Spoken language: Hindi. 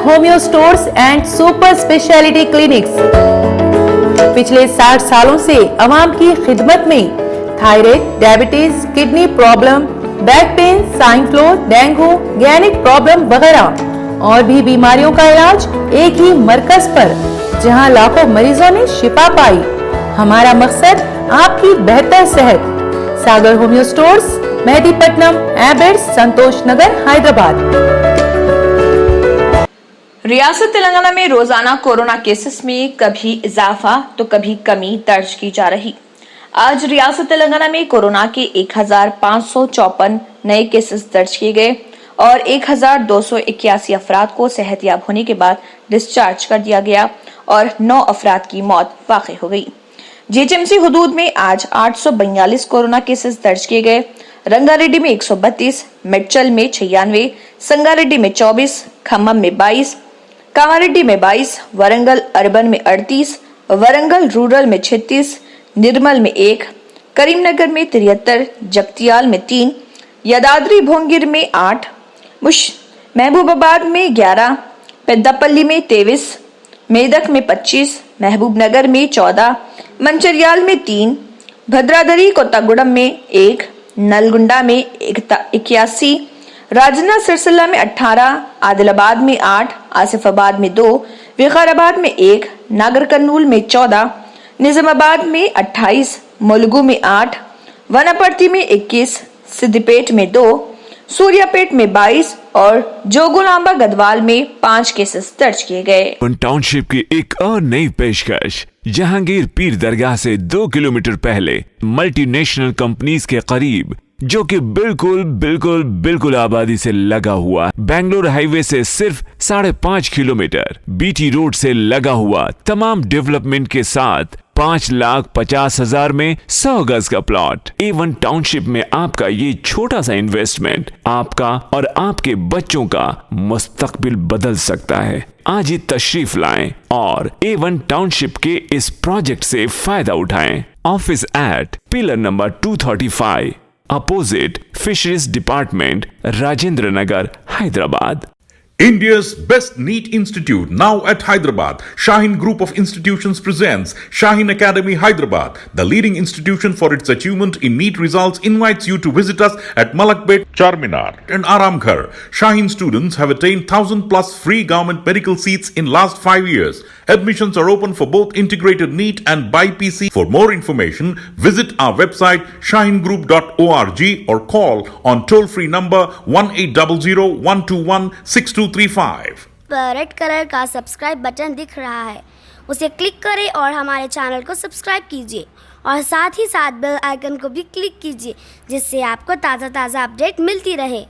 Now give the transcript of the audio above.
Homeo stores and super speciality clinics पिछले 60 सालों से आवाम की खिदमत में thyroid, diabetes, kidney problem, back pain, swine flu, dengue, gynaec problem वगैरह और भी बीमारियों का इलाज एक ही मरकज पर, जहां लाखों मरीजों ने शिफा पाई। हमारा मकसद आपकी बेहतर सेहत। सागर होम्यो स्टोर्स, मेहदीपट्टनम, एबेड्स, संतोष नगर, हैदराबाद। रियासत तेलंगाना में रोजाना कोरोना केसेस में कभी इजाफा तो कभी कमी दर्ज की जा रही। आज रियासत तेलंगाना में कोरोना के 1554 नए केसेस दर्ज किए गए और 1281 अफराद को सेहतयाब होने के बाद डिस्चार्ज कर दिया गया और 9 अफराद की मौत वाक़ई हो गई। जीएचएमसी हुदूद में आज 842 कोरोना केसेस दर्ज किए गए। रंगारेड्डी में 132, मेडचल में 96, संगारेड्डी में 24, खम्मम में 22, कामारेड्डी में 22, वरंगल अर्बन में 38, वरंगल रूरल में 36, निर्मल में 1, करीमनगर में 73, जगतियाल में 3, यादाद्री भोंगिर में 8, महबूबाबाद में 11, पेद्दापल्ली में 23, मेदक में 25, महबूबनगर में 14, मंचरियाल में 3, भद्रादरी कोत्तागुडम में 1, नलगुंडा में 81, राजना सिरसिल्ला में 18, आदिलाबाद में 8, आसिफाबाद में 2, विकाराबाद में 1, नागर कर्नूल में 14, निजामाबाद में 28, मुलुगु में 8, वनापर्ती में 21, सिद्दीपेट में 2, सूर्यापेट में 22 और जोगुलांबा गढ़वाल में 5 केसेस दर्ज किए गए। टाउनशिप की एक और नई पेशकश जहांगीर पीर दरगाह से 2 किलोमीटर पहले मल्टीनेशनल कंपनीज के करीब, जो कि बिल्कुल आबादी से लगा हुआ, बेंगलोर हाईवे से सिर्फ 5.5 किलोमीटर, बीटी रोड से लगा हुआ, तमाम डेवलपमेंट के साथ 5,50,000 में 100 गज का प्लॉट। A1 टाउनशिप में आपका ये छोटा सा इन्वेस्टमेंट आपका और आपके बच्चों का मुस्तकबिल बदल सकता है। आज ही तशरीफ लाएं और A1 टाउनशिप के इस प्रोजेक्ट से फायदा उठाएं। Office at pillar number 235 opposite fisheries department, Rajendra Nagar, Hyderabad. India's best NEET institute now at Hyderabad. Shaheen Group of Institutions presents Shaheen Academy Hyderabad. The leading institution for its achievement in NEET results invites you to visit us at Malakpet, Charminar and Aramghar. Shaheen students have attained 1,000 plus free government medical seats in last 5 years. Admissions are open for both integrated NEET and BIPC. For more information, visit our website shaheengroup.org or call on toll-free number 1800-121-6235. Red colour का सब्सक्राइब बटन दिख रहा है, उसे क्लिक करें और हमारे चैनल को सब्सक्राइब कीजिए और साथ ही साथ बेल आइकन को भी क्लिक कीजिए, जिससे आपको ताज़ा अपडेट मिलती रहे।